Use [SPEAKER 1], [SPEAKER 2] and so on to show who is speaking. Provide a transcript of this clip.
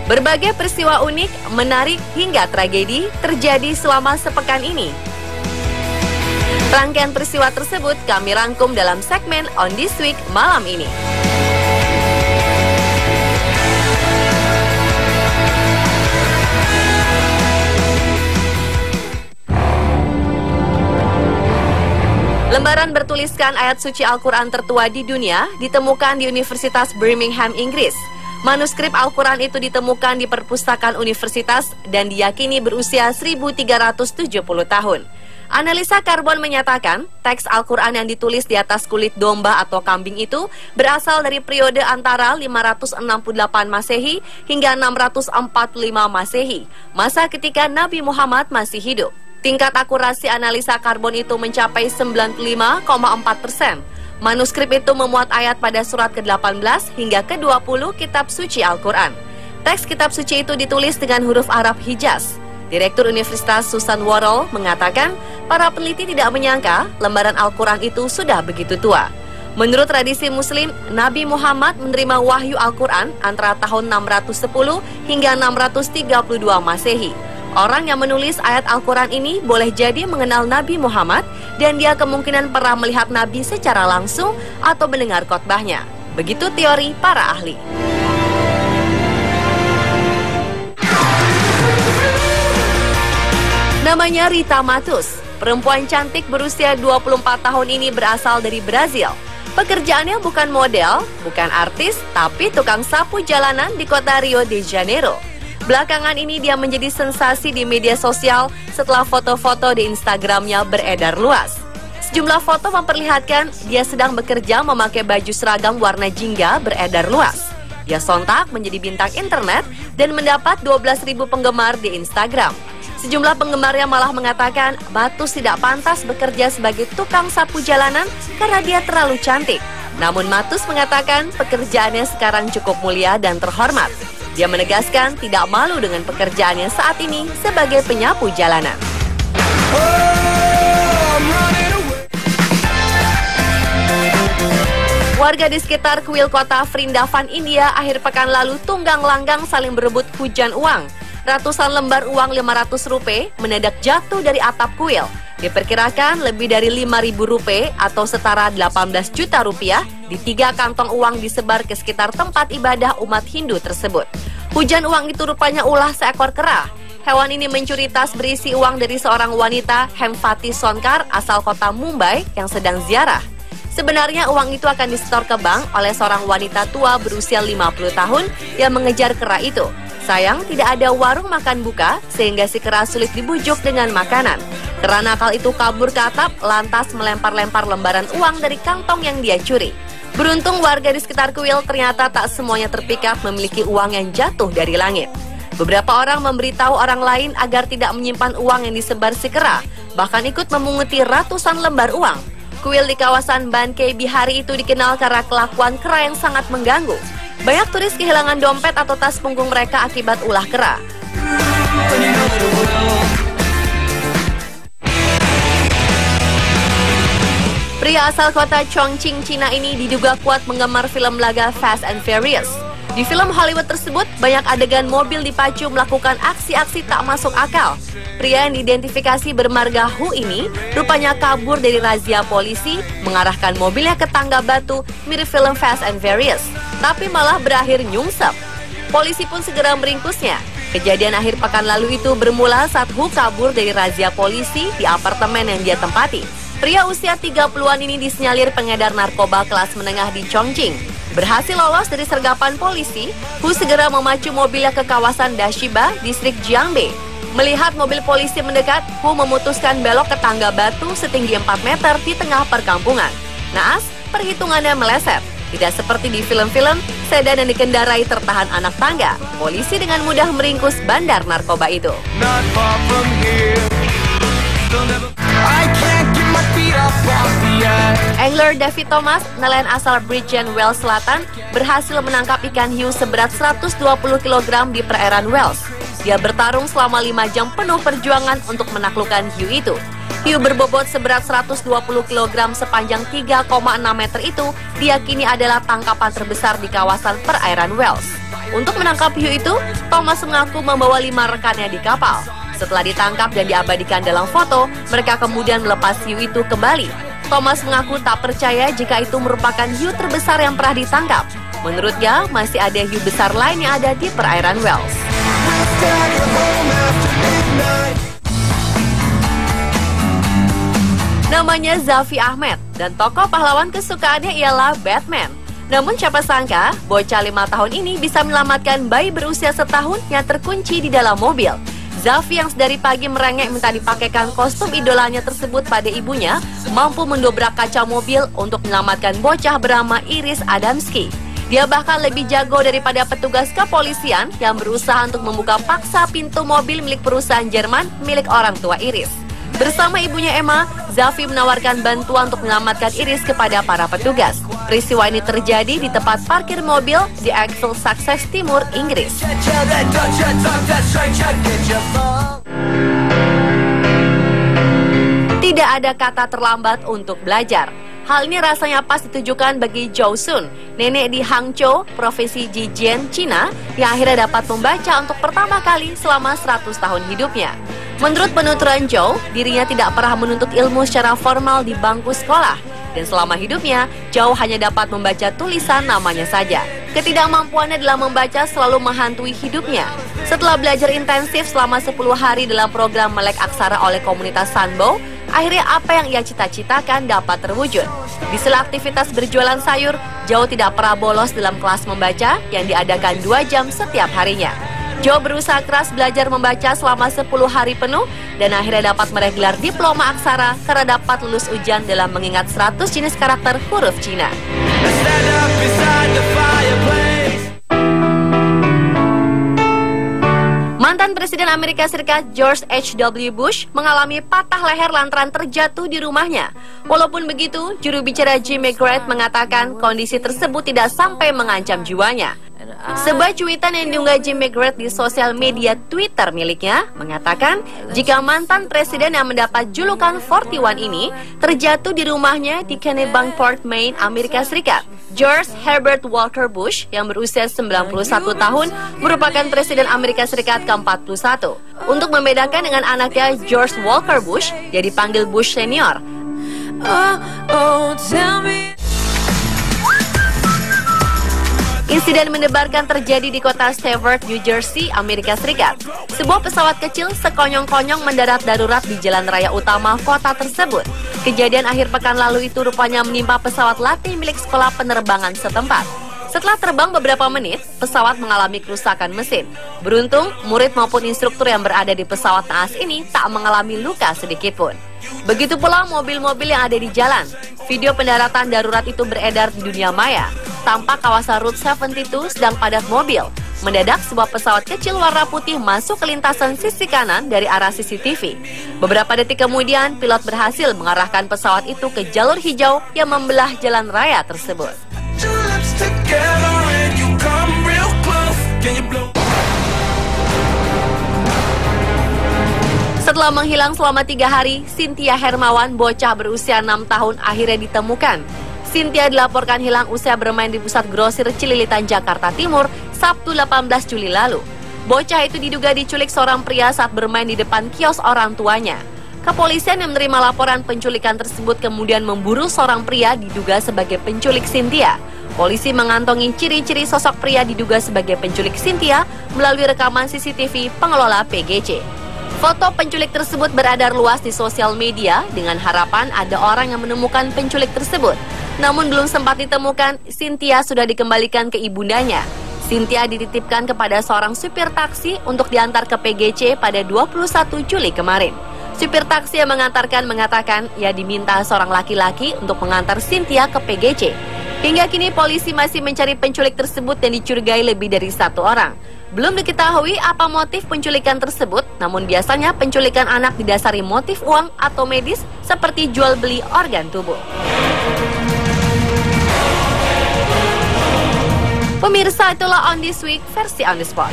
[SPEAKER 1] Berbagai peristiwa unik, menarik, hingga tragedi terjadi selama sepekan ini. Rangkaian peristiwa tersebut kami rangkum dalam segmen On This Week malam ini. Lembaran bertuliskan ayat suci Al-Quran tertua di dunia ditemukan di Universitas Birmingham, Inggris. Manuskrip Al-Quran itu ditemukan di perpustakaan universitas dan diyakini berusia 1370 tahun. Analisa karbon menyatakan teks Al-Quran yang ditulis di atas kulit domba atau kambing itu berasal dari periode antara 568 Masehi hingga 645 Masehi, masa ketika Nabi Muhammad masih hidup. Tingkat akurasi analisa karbon itu mencapai 95,4%. Manuskrip itu memuat ayat pada surat ke-18 hingga ke-20 kitab suci Al-Quran. Teks kitab suci itu ditulis dengan huruf Arab Hijaz. Direktur Universitas Susan Worrell mengatakan, para peneliti tidak menyangka lembaran Al-Quran itu sudah begitu tua. Menurut tradisi Muslim, Nabi Muhammad menerima wahyu Al-Quran antara tahun 610 hingga 632 Masehi. Orang yang menulis ayat Al-Quran ini boleh jadi mengenal Nabi Muhammad dan dia kemungkinan pernah melihat Nabi secara langsung atau mendengar khotbahnya. Begitu teori para ahli. Namanya Rita Matus. Perempuan cantik berusia 24 tahun ini berasal dari Brazil. Pekerjaannya bukan model, bukan artis, tapi tukang sapu jalanan di kota Rio de Janeiro. Belakangan ini dia menjadi sensasi di media sosial setelah foto-foto di Instagramnya beredar luas. Sejumlah foto memperlihatkan dia sedang bekerja memakai baju seragam warna jingga beredar luas. Dia sontak menjadi bintang internet dan mendapat 12.000 penggemar di Instagram. Sejumlah penggemarnya malah mengatakan Matus tidak pantas bekerja sebagai tukang sapu jalanan karena dia terlalu cantik. Namun Matus mengatakan pekerjaannya sekarang cukup mulia dan terhormat. Dia menegaskan tidak malu dengan pekerjaannya saat ini sebagai penyapu jalanan. Warga di sekitar kuil kota Vrindavan, India akhir pekan lalu tunggang langgang saling berebut hujan uang. Ratusan lembar uang Rp500 mendadak jatuh dari atap kuil. Diperkirakan lebih dari Rp5.000 atau setara 18 juta rupiah di 3 kantong uang disebar ke sekitar tempat ibadah umat Hindu tersebut. Hujan uang itu rupanya ulah seekor kera. Hewan ini mencuri tas berisi uang dari seorang wanita, Hemfati Sonkar, asal kota Mumbai yang sedang ziarah. Sebenarnya uang itu akan disetor ke bank oleh seorang wanita tua berusia 50 tahun yang mengejar kera itu. Sayang, tidak ada warung makan buka sehingga si kera sulit dibujuk dengan makanan. Kera nakal itu kabur ke atap lantas melempar-lempar lembaran uang dari kantong yang dia curi. Beruntung warga di sekitar kuil ternyata tak semuanya terpikat memiliki uang yang jatuh dari langit. Beberapa orang memberitahu orang lain agar tidak menyimpan uang yang disebar si kera, bahkan ikut memunguti ratusan lembar uang. Kuil di kawasan Bankei Bihari itu dikenal karena kelakuan kera yang sangat mengganggu. Banyak turis kehilangan dompet atau tas punggung mereka akibat ulah kera. Pria asal kota Chongqing, Cina ini diduga kuat menggemar film laga Fast and Furious. Di film Hollywood tersebut, banyak adegan mobil dipacu melakukan aksi-aksi tak masuk akal. Pria yang diidentifikasi bermarga Hu ini rupanya kabur dari razia polisi, mengarahkan mobilnya ke tangga batu mirip film Fast and Furious, tapi malah berakhir nyungsep. Polisi pun segera meringkusnya. Kejadian akhir pekan lalu itu bermula saat Hu kabur dari razia polisi di apartemen yang dia tempati. Pria usia 30-an ini disinyalir pengedar narkoba kelas menengah di Chongqing. Berhasil lolos dari sergapan polisi, Hu segera memacu mobilnya ke kawasan Dashiba, distrik Jiangbe. Melihat mobil polisi mendekat, Hu memutuskan belok ke tangga batu setinggi 4 meter di tengah perkampungan. Naas, perhitungannya meleset. Tidak seperti di film-film, sedan yang dikendarai tertahan anak tangga. Polisi dengan mudah meringkus bandar narkoba itu. Angler David Thomas, nelayan asal Bridgend, Wales Selatan, berhasil menangkap ikan hiu seberat 120 kg di perairan Wales. Dia bertarung selama 5 jam penuh perjuangan untuk menaklukkan hiu itu. Hiu berbobot seberat 120 kg sepanjang 3,6 meter itu diyakini adalah tangkapan terbesar di kawasan perairan Wales. Untuk menangkap hiu itu, Thomas mengaku membawa 5 rekannya di kapal. Setelah ditangkap dan diabadikan dalam foto, mereka kemudian melepas hiu itu kembali. Thomas mengaku tak percaya jika itu merupakan hiu terbesar yang pernah ditangkap. Menurutnya, masih ada hiu besar lain yang ada di perairan Wales. Namanya Zafi Ahmed dan tokoh pahlawan kesukaannya ialah Batman. Namun siapa sangka, bocah 5 tahun ini bisa menyelamatkan bayi berusia setahun yang terkunci di dalam mobil. Zafi yang sedari pagi merengek minta dipakaikan kostum idolanya tersebut pada ibunya, mampu mendobrak kaca mobil untuk menyelamatkan bocah bernama Iris Adamski. Dia bahkan lebih jago daripada petugas kepolisian yang berusaha untuk membuka paksa pintu mobil milik perusahaan Jerman milik orang tua Iris. Bersama ibunya Emma, Zafi menawarkan bantuan untuk menyelamatkan Iris kepada para petugas. Peristiwa ini terjadi di tempat parkir mobil di Eckville, Sussex Timur, Inggris. Tidak ada kata terlambat untuk belajar. Hal ini rasanya pas ditujukan bagi Zhou Sun, nenek di Hangzhou, Provinsi Zhejiang, Cina, yang akhirnya dapat membaca untuk pertama kali selama 100 tahun hidupnya. Menurut penuturan Zhou, dirinya tidak pernah menuntut ilmu secara formal di bangku sekolah. Dan selama hidupnya, Zhou hanya dapat membaca tulisan namanya saja. Ketidakmampuannya dalam membaca selalu menghantui hidupnya. Setelah belajar intensif selama 10 hari dalam program Melek Aksara oleh komunitas Sanbo, akhirnya apa yang ia cita-citakan dapat terwujud. Di sela aktivitas berjualan sayur, Zhou tidak pernah bolos dalam kelas membaca yang diadakan 2 jam setiap harinya. Zhou berusaha keras belajar membaca selama 10 hari penuh dan akhirnya dapat meraih gelar diploma aksara karena dapat lulus ujian dalam mengingat 100 jenis karakter huruf Cina. Mantan Presiden Amerika Serikat George H.W. Bush mengalami patah leher lantaran terjatuh di rumahnya. Walaupun begitu, juru bicara Jim McGrath mengatakan kondisi tersebut tidak sampai mengancam jiwanya. Sebuah cuitan yang diunggah Jim McGrath di sosial media Twitter miliknya mengatakan jika mantan presiden yang mendapat julukan 41 ini terjatuh di rumahnya di Kennebunkport, Maine, Amerika Serikat. George Herbert Walker Bush yang berusia 91 tahun merupakan presiden Amerika Serikat ke-41. Untuk membedakan dengan anaknya George Walker Bush, dia dipanggil Bush Senior. Insiden mendebarkan terjadi di kota Stewart, New Jersey, Amerika Serikat. Sebuah pesawat kecil sekonyong-konyong mendarat darurat di jalan raya utama kota tersebut. Kejadian akhir pekan lalu itu rupanya menimpa pesawat latih milik sekolah penerbangan setempat. Setelah terbang beberapa menit, pesawat mengalami kerusakan mesin. Beruntung, murid maupun instruktur yang berada di pesawat naas ini tak mengalami luka sedikitpun. Begitu pula mobil-mobil yang ada di jalan. Video pendaratan darurat itu beredar di dunia maya. Tampak kawasan Route 72 sedang padat mobil. Mendadak sebuah pesawat kecil warna putih masuk ke lintasan sisi kanan dari arah CCTV. Beberapa detik kemudian, pilot berhasil mengarahkan pesawat itu ke jalur hijau yang membelah jalan raya tersebut. Setelah menghilang selama 3 hari, Cynthia Hermawan, bocah berusia 6 tahun, akhirnya ditemukan. Cynthia dilaporkan hilang usai bermain di pusat grosir Cililitan, Jakarta Timur, Sabtu 18 Juli lalu. Bocah itu diduga diculik seorang pria saat bermain di depan kios orang tuanya. Kepolisian yang menerima laporan penculikan tersebut kemudian memburu seorang pria diduga sebagai penculik Cynthia. Polisi mengantongi ciri-ciri sosok pria diduga sebagai penculik Cynthia melalui rekaman CCTV pengelola PGC. Foto penculik tersebut beredar luas di sosial media dengan harapan ada orang yang menemukan penculik tersebut. Namun belum sempat ditemukan, Cynthia sudah dikembalikan ke ibundanya. Cynthia dititipkan kepada seorang supir taksi untuk diantar ke PGC pada 21 Juli kemarin. Supir taksi yang mengantarkan mengatakan ia diminta seorang laki-laki untuk mengantar Cynthia ke PGC. Hingga kini polisi masih mencari penculik tersebut dan dicurigai lebih dari 1 orang. Belum diketahui apa motif penculikan tersebut, namun biasanya penculikan anak didasari motif uang atau medis seperti jual beli organ tubuh. Pemirsa, itulah On This Week versi On The Spot.